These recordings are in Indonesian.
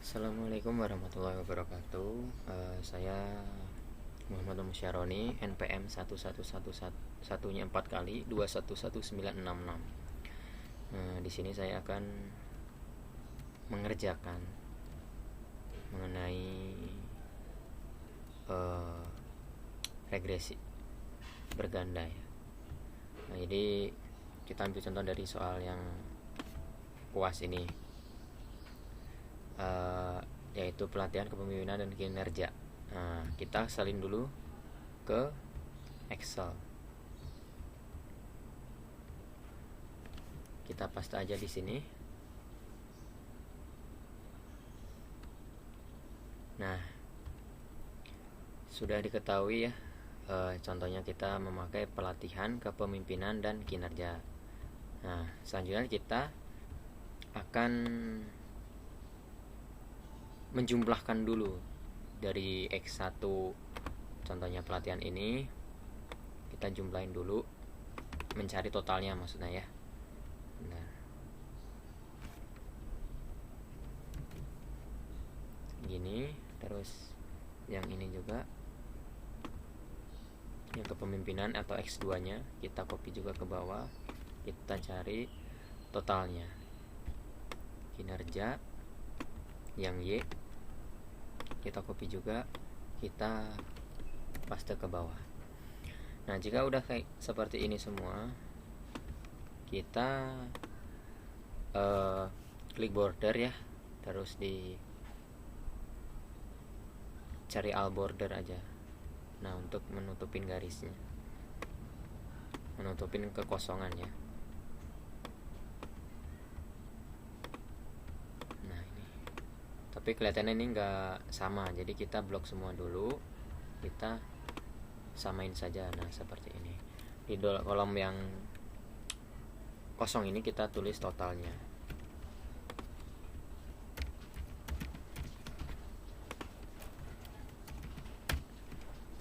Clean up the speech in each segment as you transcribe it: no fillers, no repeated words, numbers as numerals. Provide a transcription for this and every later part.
Assalamualaikum warahmatullahi wabarakatuh. Saya Muhammad Musyaroni, NPM 11111-nya 4 kali 2119666. Di sini saya akan mengerjakan mengenai regresi berganda ya. Jadi kita ambil contoh dari soal yang puas ini, yaitu pelatihan kepemimpinan dan kinerja. Kita salin dulu ke Excel. Kita paste aja di sini. Nah, sudah diketahui ya, contohnya kita memakai pelatihan kepemimpinan dan kinerja. Nah, selanjutnya kita akan menjumlahkan dulu dari X1, contohnya pelatihan ini kita jumlahin dulu, mencari totalnya maksudnya ya. Nah, gini, terus yang ini juga, yang kepemimpinan atau X2 nya kita copy juga ke bawah, kita cari totalnya. Kinerja yang Y kita copy juga, kita paste ke bawah. Nah, jika udah kayak seperti ini semua, kita klik border ya, terus di cari all border aja. Nah, untuk menutupin garisnya, menutupin kekosongannya. Nah, ini tapi kelihatannya ini nggak sama, jadi kita blok semua dulu, kita samain saja. Nah, seperti ini. Di kolom yang kosong ini kita tulis totalnya.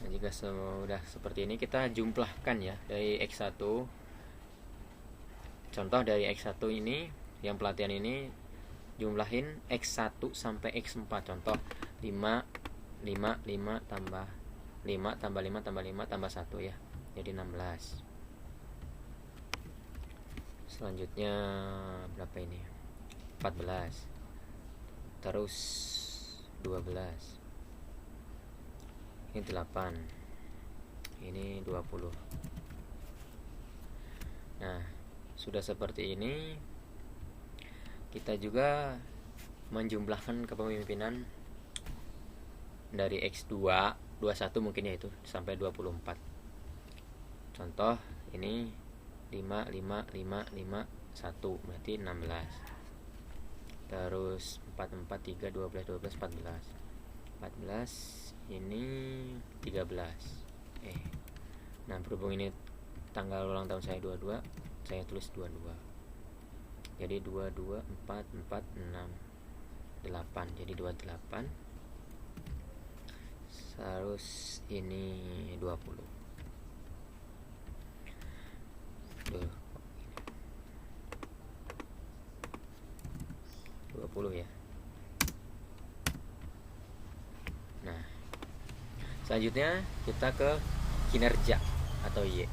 Nah, jika sudah seperti ini, kita jumlahkan ya dari X1. Contoh dari X1 ini, yang pelatihan ini, jumlahin X1 sampai X4. Contoh 5 tambah 5 tambah 5 tambah 5 tambah 1 ya, jadi 16. Selanjutnya berapa ini? 14. Terus 12. Ini 8. Ini 20. Nah, sudah seperti ini, kita juga menjumlahkan kepemimpinan dari X2, 21 mungkin ya, itu sampai 24. Contoh ini 5 5 5 5 1 berarti 16. Terus 4 4 3 12 12 14. 14 ini 13. Nah, berhubung ini tanggal ulang tahun saya 22, saya tulis 22. Jadi 22 4 4 6 8, jadi 28. Terus ini 20. 20 ya. Nah, selanjutnya kita ke kinerja atau Y.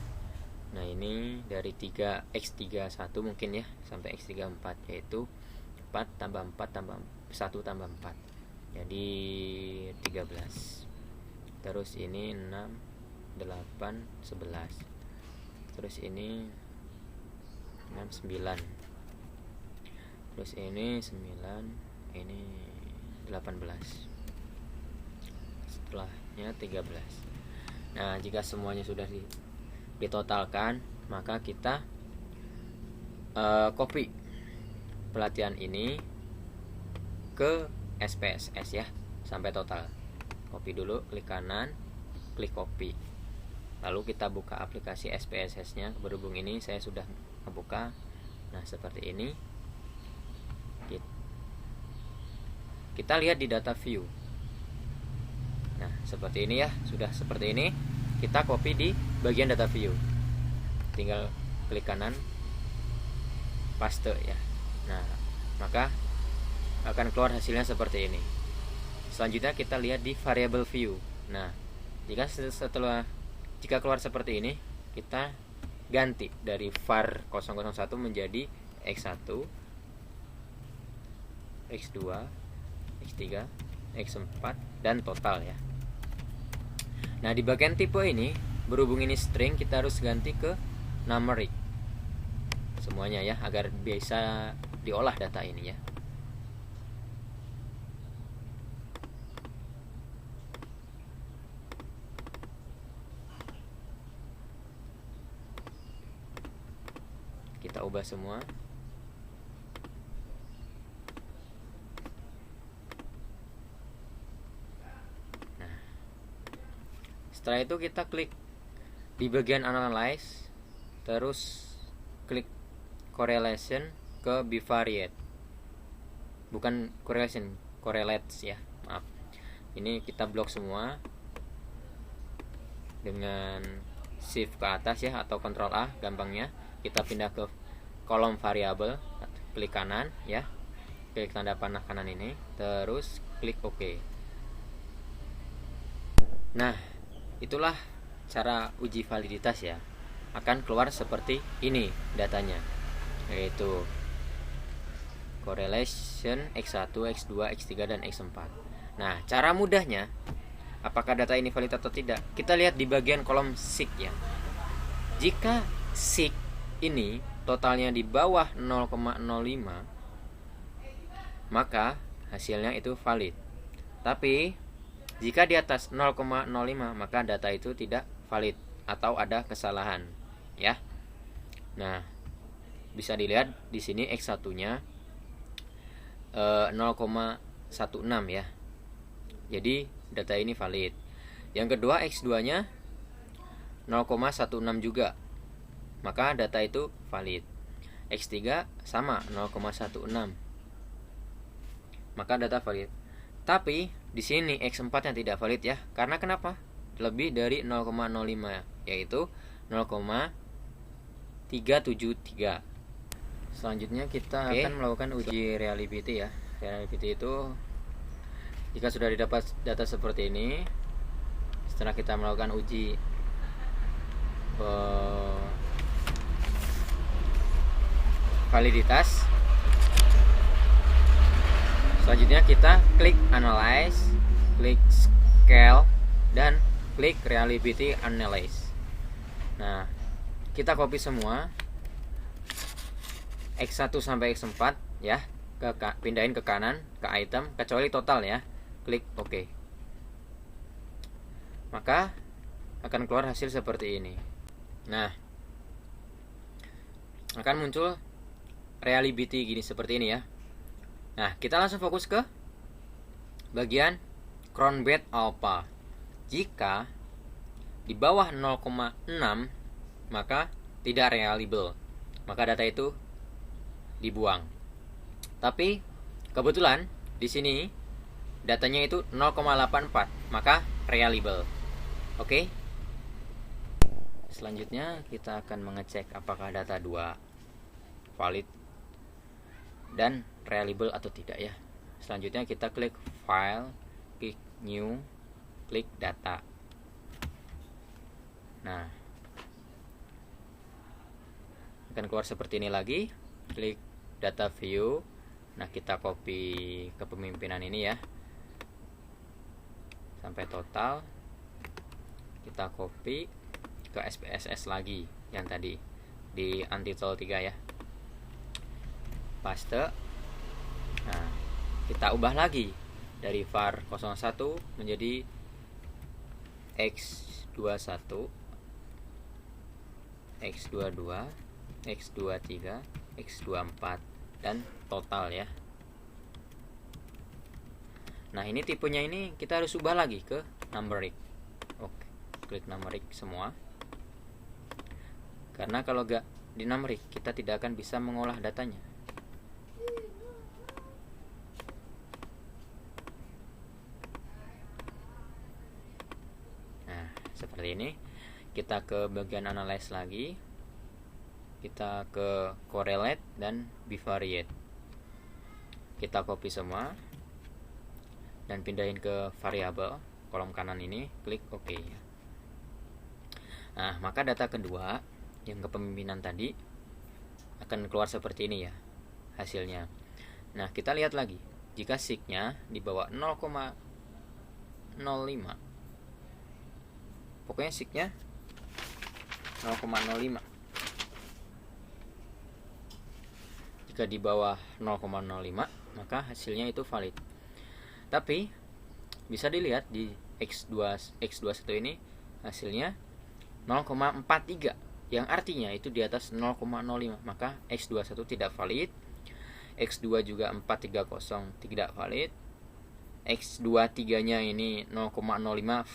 Nah, ini dari 3X31 mungkin ya, sampai X34, yaitu 4 tambah 4 tambah 1 tambah 4, jadi 13. Terus ini 6 8 11. Terus ini 6 9. Terus ini 9, ini 18. Setelahnya 13. Nah, jika semuanya sudah ditotalkan, maka kita copy pelatihan ini ke SPSS ya, sampai total. Copy dulu, klik kanan, klik copy. Lalu kita buka aplikasi SPSS nya. Berhubung ini saya sudah membuka. Nah, seperti ini. Kita lihat di data view. Nah, seperti ini ya, sudah seperti ini. Kita copy di bagian data view, tinggal klik kanan, paste ya. Nah, maka akan keluar hasilnya seperti ini. Selanjutnya kita lihat di variable view. Nah, jika keluar seperti ini, kita ganti dari var 001 menjadi x1, x2, x3, x4 dan total ya. Nah, di bagian tipe ini, berhubung ini string, kita harus ganti ke numeric semuanya ya, agar bisa diolah data ini ya. Kita ubah semua. Nah, setelah itu kita klik di bagian analyze, terus klik correlation ke bivariate, bukan correlation, correlates ya, maaf. Ini kita blok semua dengan shift ke atas ya, atau Ctrl A gampangnya. Kita pindah ke kolom variabel, klik kanan ya, klik tanda panah kanan ini, terus klik OK. Nah, itulah cara uji validitas ya. Akan keluar seperti ini datanya, yaitu correlation x1, x2, x3 dan x4. Nah, cara mudahnya, apakah data ini valid atau tidak, kita lihat di bagian kolom seek ya. Jika seek ini totalnya di bawah 0,05, maka hasilnya itu valid. Tapi jika di atas 0,05, maka data itu tidak valid atau ada kesalahan ya. Nah, bisa dilihat di sini x1-nya 0,16 ya. Jadi data ini valid. Yang kedua, x2-nya 0,16 juga, maka data itu valid. X3 sama 0,16, maka data valid. Tapi di sini X4 yang tidak valid ya. Karena kenapa? Lebih dari 0,05, yaitu 0,373. Selanjutnya kita akan melakukan uji reliability ya. Reliability itu jika sudah didapat data seperti ini, setelah kita melakukan uji validitas, selanjutnya kita klik analyze, klik scale, dan klik reliability analyze. Nah, kita copy semua X1 sampai X4 ya, pindahin ke kanan ke item kecuali total ya, klik OK. Maka akan keluar hasil seperti ini. Nah, akan muncul reliability gini seperti ini ya. Nah, kita langsung fokus ke bagian Cronbait alpha. Jika di bawah 0,6, maka tidak reliable, maka data itu dibuang. Tapi kebetulan di sini datanya itu 0,84, maka reliable. Oke. Selanjutnya kita akan mengecek apakah data 2 valid dan reliable atau tidak ya. Selanjutnya kita klik file, klik new, klik data. Nah, akan keluar seperti ini lagi. Klik data view. Nah, kita copy kepemimpinan ini ya sampai total. Kita copy ke SPSS lagi yang tadi di Untitled 3 ya, paste. Nah, kita ubah lagi dari var 01 menjadi X21, X22, X23, X24 dan total ya. Nah, ini tipenya ini kita harus ubah lagi ke numeric. Oke, klik numeric semua. Karena kalau gak di numeric, kita tidak akan bisa mengolah datanya. Nah, seperti ini. Kita ke bagian analyze lagi. Kita ke correlate dan bivariate. kita copy semua dan pindahin ke variabel kolom kanan ini, klik OK. Nah, maka data kedua yang kepemimpinan tadi akan keluar seperti ini ya hasilnya. Nah, kita lihat lagi. Jika SIG-nya di bawah 0,05, pokoknya SIG-nya 0,05. Jika di bawah 0,05, maka hasilnya itu valid. Tapi bisa dilihat di X21 ini hasilnya 0,43, yang artinya itu di atas 0,05, maka X21 tidak valid. X2 juga 430 tidak valid. X23 nya ini 0,05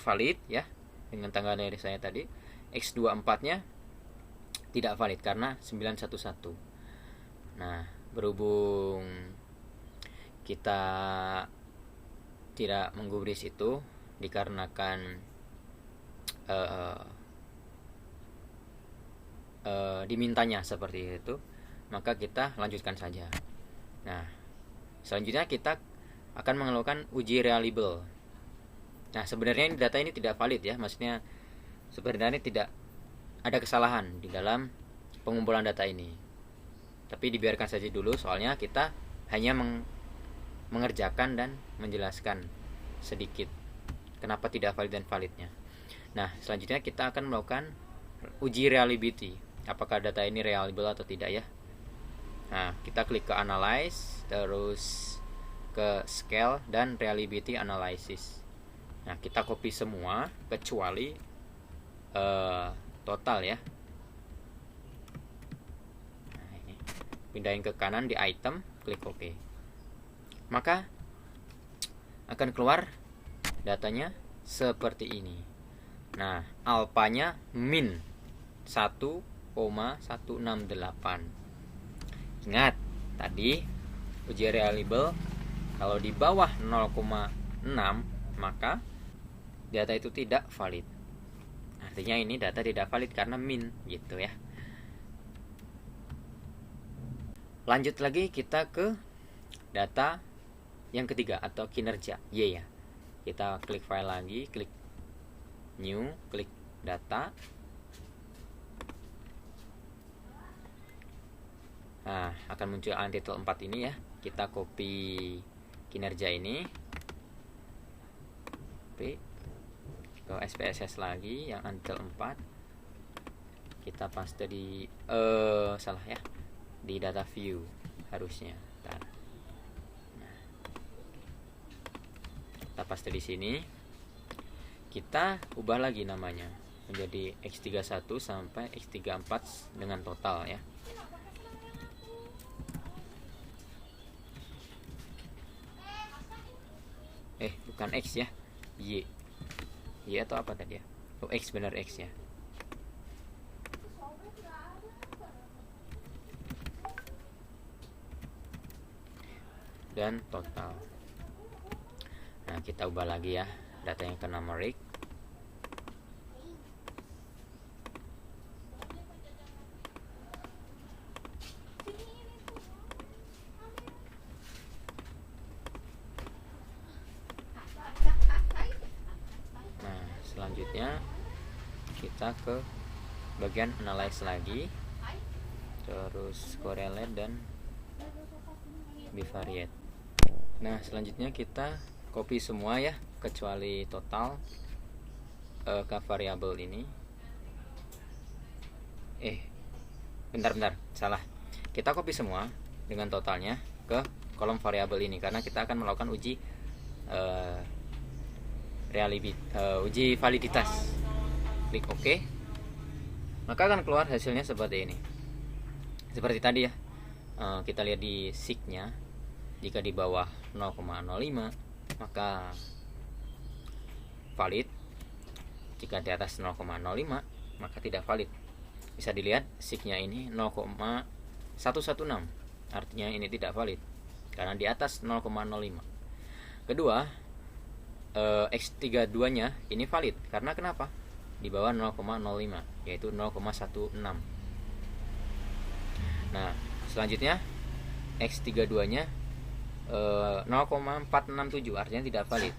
valid ya, dengan tanggal dari saya tadi. X24 nya tidak valid karena 911. Nah, berhubung kita tidak menggubris itu dikarenakan dimintanya seperti itu, maka kita lanjutkan saja. Nah, selanjutnya kita akan melakukan uji reliable. Nah, sebenarnya data ini tidak valid ya, maksudnya sebenarnya tidak ada kesalahan di dalam pengumpulan data ini. Tapi dibiarkan saja dulu, soalnya kita hanya mengerjakan dan menjelaskan sedikit kenapa tidak valid dan validnya. Nah, selanjutnya kita akan melakukan uji reliability, apakah data ini reliable atau tidak ya. Nah, kita klik ke analyze, terus ke scale dan reliability analysis. Nah, kita copy semua kecuali total ya. Nah, ini pindahin ke kanan di item, klik OK. Maka akan keluar datanya seperti ini. Nah, alpanya min 1,168. Ingat, tadi uji reliable kalau di bawah 0,6 maka data itu tidak valid. Artinya ini data tidak valid karena min gitu ya. Lanjut lagi kita ke data yang ketiga atau kinerja Y ya. Kita klik file lagi, klik new, klik data. Nah, akan muncul untitled 4 ini ya. Kita copy kinerja ini, copy ke SPSS lagi yang untitled 4. Kita paste di salah ya, di data view harusnya. Bentar. Nah, kita paste di sini. Kita ubah lagi namanya menjadi X31 sampai X34 dengan total ya. Bukan X ya, Y atau apa tadi ya? Oh, X, benar X ya. Dan total. Nah, kita ubah lagi ya datanya ke numeric. Selanjutnya kita ke bagian analyze lagi, terus correlate dan bivariate. Nah, selanjutnya kita copy semua ya kecuali total ke variabel ini. Bentar, salah. Kita copy semua dengan totalnya ke kolom variabel ini karena kita akan melakukan uji uji validitas. Klik OK, maka akan keluar hasilnya seperti ini. Seperti tadi ya, kita lihat di SIG-nya, jika di bawah 0,05 maka valid, jika di atas 0,05 maka tidak valid. Bisa dilihat SIG-nya ini 0,116, artinya ini tidak valid karena di atas 0,05. Kedua, X32 nya ini valid karena kenapa? Di bawah 0,05, yaitu 0,16. Nah, selanjutnya X32 nya 0,467, artinya tidak valid.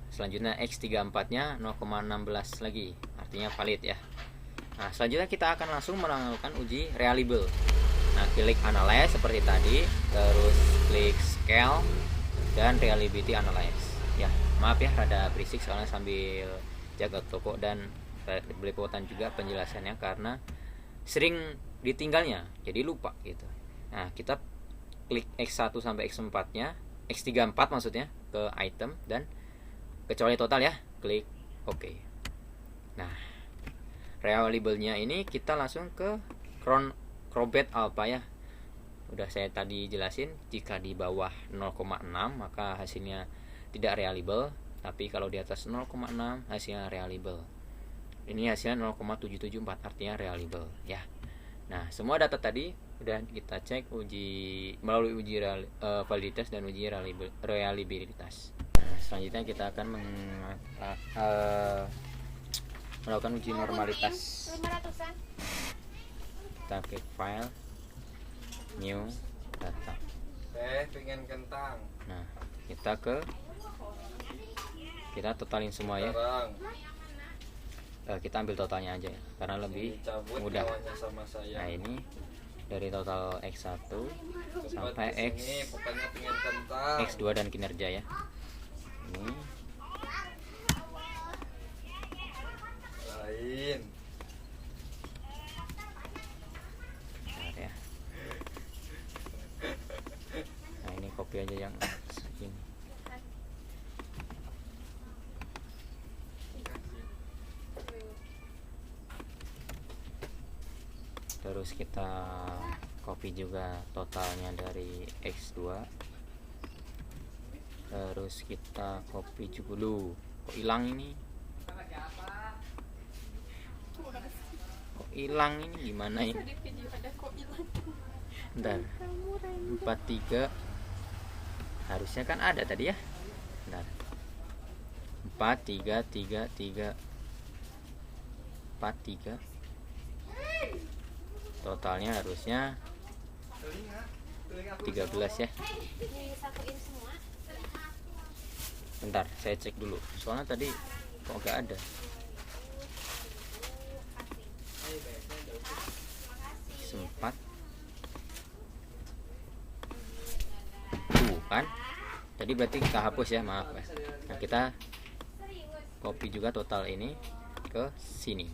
Selanjutnya X34 nya 0,16 lagi, artinya valid ya. Nah, selanjutnya kita akan langsung melakukan uji reliable. Nah, klik analyze seperti tadi, terus klik scale dan reliability analyze. Ya, maaf ya rada berisik soalnya sambil jaga toko dan belepotan juga penjelasannya karena sering ditinggalnya, jadi lupa gitu. Nah, kita klik X1 sampai X4 nya, X34 maksudnya, ke item dan kecuali total ya, klik OK. Nah, reliable-nya ini kita langsung ke Crowbet Alpha ya. Udah saya tadi jelasin, jika di bawah 0,6 maka hasilnya tidak reliable, tapi kalau di atas 0,6 hasilnya reliable. Ini hasilnya 0,774, artinya reliable ya. Nah, semua data tadi udah kita cek melalui uji validitas dan uji reliabilitas. Nah, selanjutnya kita akan melakukan uji normalitas. Kita klik file, new data. Pengen kentang. Nah, kita totalin semua ya. Kita ambil totalnya aja ya, karena lebih mudah. Sama saya. Nah, ini dari total X1 sampai X2 dan kinerja ya. Ini lain. bentar ya. Nah, ini copy aja yang ini. Terus kita copy juga totalnya dari X2. Terus kita copy juga dulu. Kok hilang ini? Kok hilang ini, gimana ini? Bentar. 43 harusnya kan ada tadi ya. Bentar. 43 totalnya harusnya 13 ya. Bentar, saya cek dulu. Soalnya tadi kok gak ada. Sempat. Tuh kan. Tadi berarti kita hapus ya, maaf ya. Nah, kita copy juga total ini ke sini,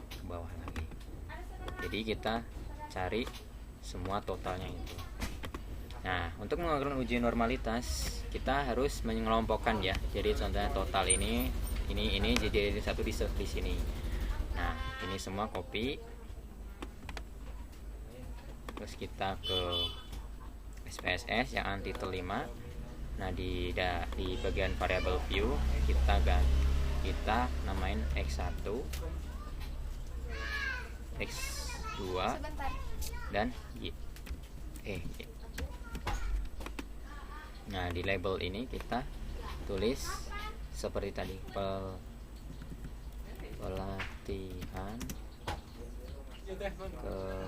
ke bawah lagi. Jadi kita cari semua totalnya itu. Nah, untuk melakukan uji normalitas kita harus mengelompokkan ya. Jadi contohnya total ini jadi satu di sini. Nah, ini semua copy. Terus kita ke SPSS yang anti-title 5. Nah, di bagian variable view kita namain X1, X2 dan Y. Nah, di label ini kita tulis seperti tadi, pelatihan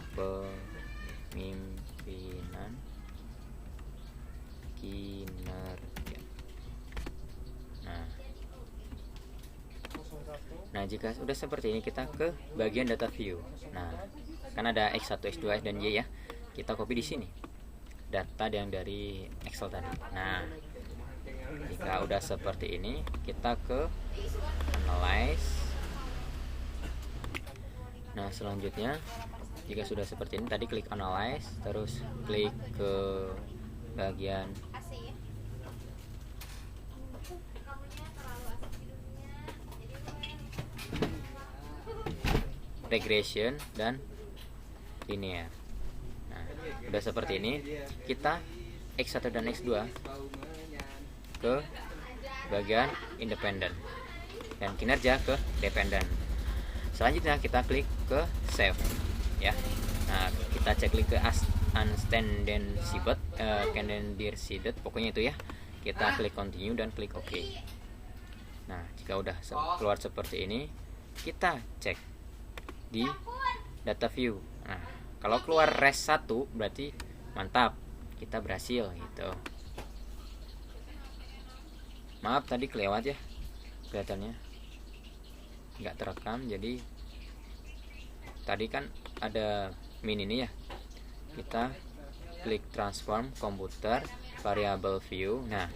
kepemimpinan kinerja. Nah, jika sudah seperti ini kita ke bagian data view. Nah, kan ada X1, X2, dan Y ya. Kita copy di sini data yang dari Excel tadi. Nah, jika udah seperti ini kita ke analyze. Nah, selanjutnya jika sudah seperti ini tadi klik analyze, terus klik ke bagian regression dan linear. Nah, udah seperti ini kita X1 dan X2 ke bagian independent dan kinerja ke dependent. Selanjutnya kita klik ke save ya. Nah, kita cek klik ke unstandardized, pokoknya itu ya. Kita klik continue dan klik OK. Nah, jika udah keluar seperti ini, kita cek di data view. Nah, kalau keluar res 1 berarti mantap, kita berhasil gitu. Maaf tadi kelewat ya, kelihatannya nggak terekam. Jadi tadi kan ada min ini ya, kita klik transform komputer variable view. Nah,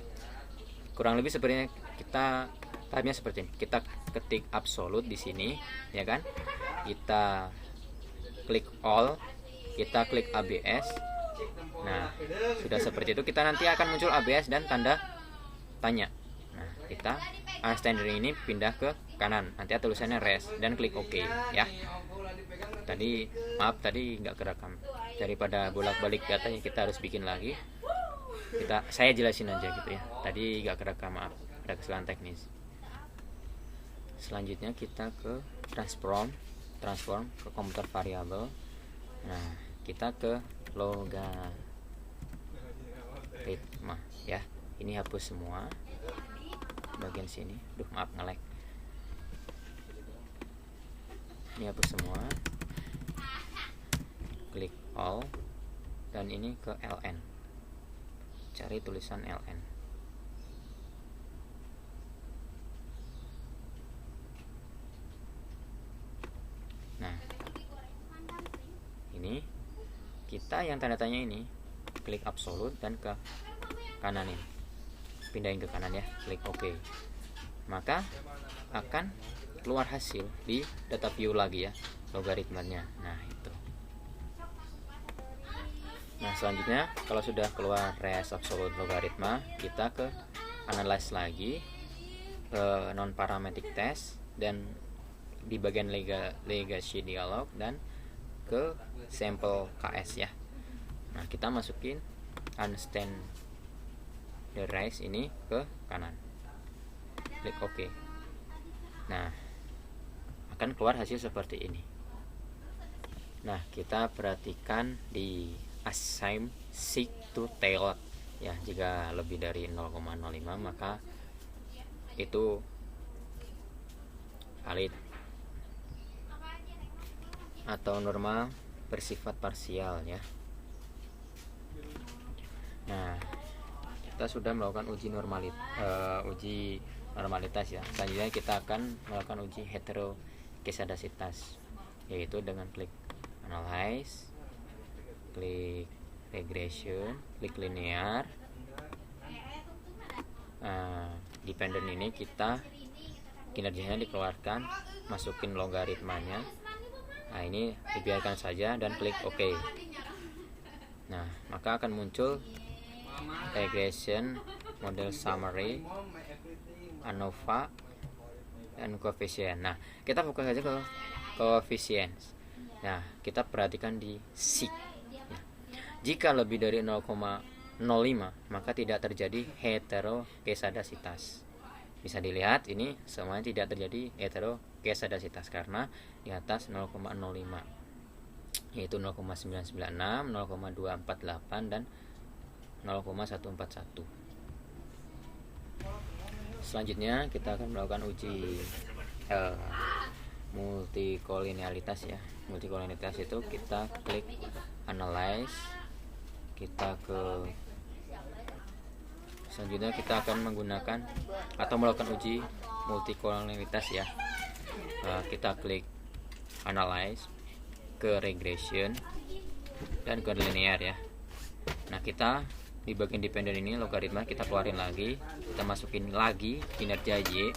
kurang lebih sebenarnya kita type-nya seperti ini. Kita ketik absolute di sini, ya kan? Kita klik all, kita klik ABS. Nah, sudah seperti itu. Kita nanti akan muncul ABS dan tanda tanya. Nah, kita standard ini pindah ke kanan. Nanti ada tulisannya rest dan klik OK ya. Tadi maaf tadi nggak kerekam. Daripada bolak-balik datanya kita harus bikin lagi. Saya jelasin aja gitu ya. Tadi nggak kerekam, maaf. Ada kesalahan teknis. Selanjutnya kita ke transform ke komputer variabel. Nah, kita ke logaritma ya. Ini hapus semua bagian sini. Duh, maaf nge-lag. Ini hapus semua. Klik all dan ini ke ln. Cari tulisan ln. Nah, ini kita yang tanda tanya ini klik absolute dan ke kanan ini, pindahin ke kanan ya, klik OK. Maka akan keluar hasil di data view lagi ya, logaritmanya. Nah itu. Nah selanjutnya kalau sudah keluar res absolute logaritma, kita ke analyze lagi, ke non parametric test, dan di bagian legacy dialog dan ke sampel KS ya. Nah kita masukin unstandardized ini ke kanan, klik OK. Nah akan keluar hasil seperti ini. Nah kita perhatikan di assign seek to tailor ya, jika lebih dari 0,05 maka itu valid atau normal bersifat parsial ya. Nah kita sudah melakukan uji normalitas ya. Selanjutnya kita akan melakukan uji heterogesodasitas, yaitu dengan klik analyze, klik regression, klik linear. Dependent ini kita kinerjanya dikeluarkan, masukin logaritmanya. Nah ini dibiarkan saja dan klik OK. Nah maka akan muncul regression model summary, ANOVA, dan coefficient. Nah kita fokus saja ke coefficient. Nah kita perhatikan di seek ya. Jika lebih dari 0,05 maka tidak terjadi heterogesodasitas. Bisa dilihat ini semuanya tidak terjadi heterogesodasitas karena di atas 0,05, yaitu 0,996, 0,248 dan 0,141. Selanjutnya kita akan melakukan uji multikolinealitas ya. Multikolinealitas itu kita klik analyze, kita ke selanjutnya kita akan menggunakan atau melakukan uji multikolinealitas ya. Kita klik analyze, ke regression dan ke linear ya. Nah kita di bagian dependent ini logaritma kita keluarin lagi, kita masukin lagi kinerja Y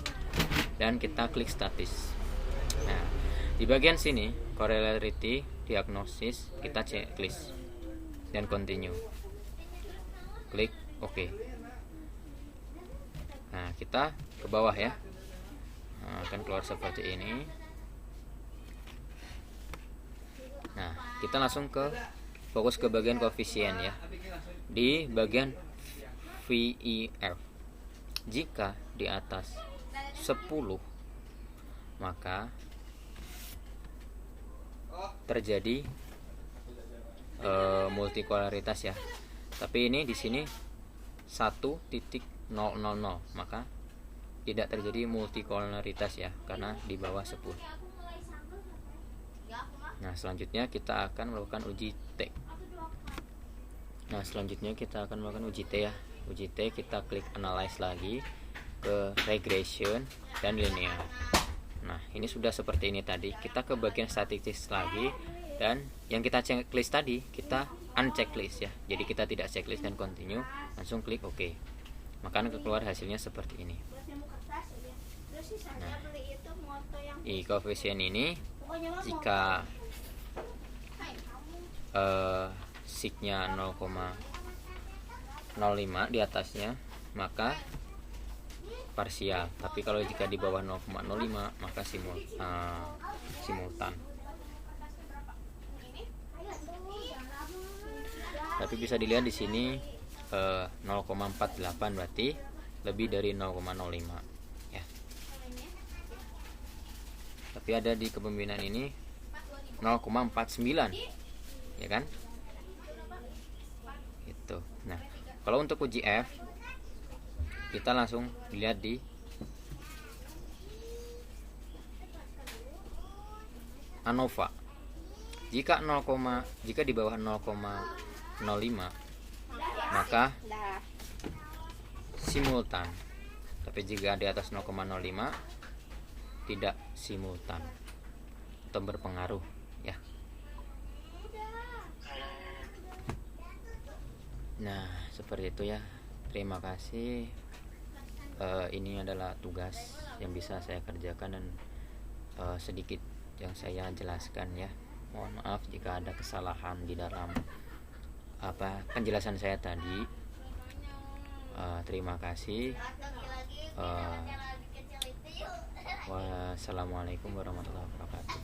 dan kita klik statis. Nah di bagian sini correlate diagnosis kita checklist dan continue, klik OK. Nah kita ke bawah ya. Nah, akan keluar seperti ini. Nah kita langsung fokus ke bagian koefisien ya. Di bagian VEF, jika di atas 10 maka terjadi multikolaritas ya. Tapi ini di sini 1.000 maka tidak terjadi multikolaritas ya, karena di bawah 10. Nah selanjutnya kita akan melakukan uji T. Nah selanjutnya kita akan melakukan uji T ya. Uji T kita klik analyze lagi, ke regression dan linear. Nah, ini sudah seperti ini tadi. Kita ke bagian statistik lagi, dan yang kita checklist tadi kita unchecklist ya. Jadi kita tidak checklist dan continue, langsung klik OK. Maka keluar hasilnya seperti ini. Nah, di koefisien ini jika signya 0,05 di atasnya maka parsial, tapi kalau jika di bawah 0,05 maka simultan. Tapi bisa dilihat di sini 0,48 berarti lebih dari 0,05 ya. Tapi ada di kepemimpinan ini 0,49 ya kan itu. Nah, kalau untuk uji F kita langsung lihat di ANOVA. Jika di bawah 0,05 maka simultan, tapi jika di atas 0,05 tidak simultan atau berpengaruh ya. Nah, seperti itu ya. Terima kasih. Ini adalah tugas yang bisa saya kerjakan dan sedikit yang saya jelaskan ya. Mohon maaf jika ada kesalahan di dalam penjelasan saya tadi. Terima kasih. Wassalamualaikum warahmatullahi wabarakatuh.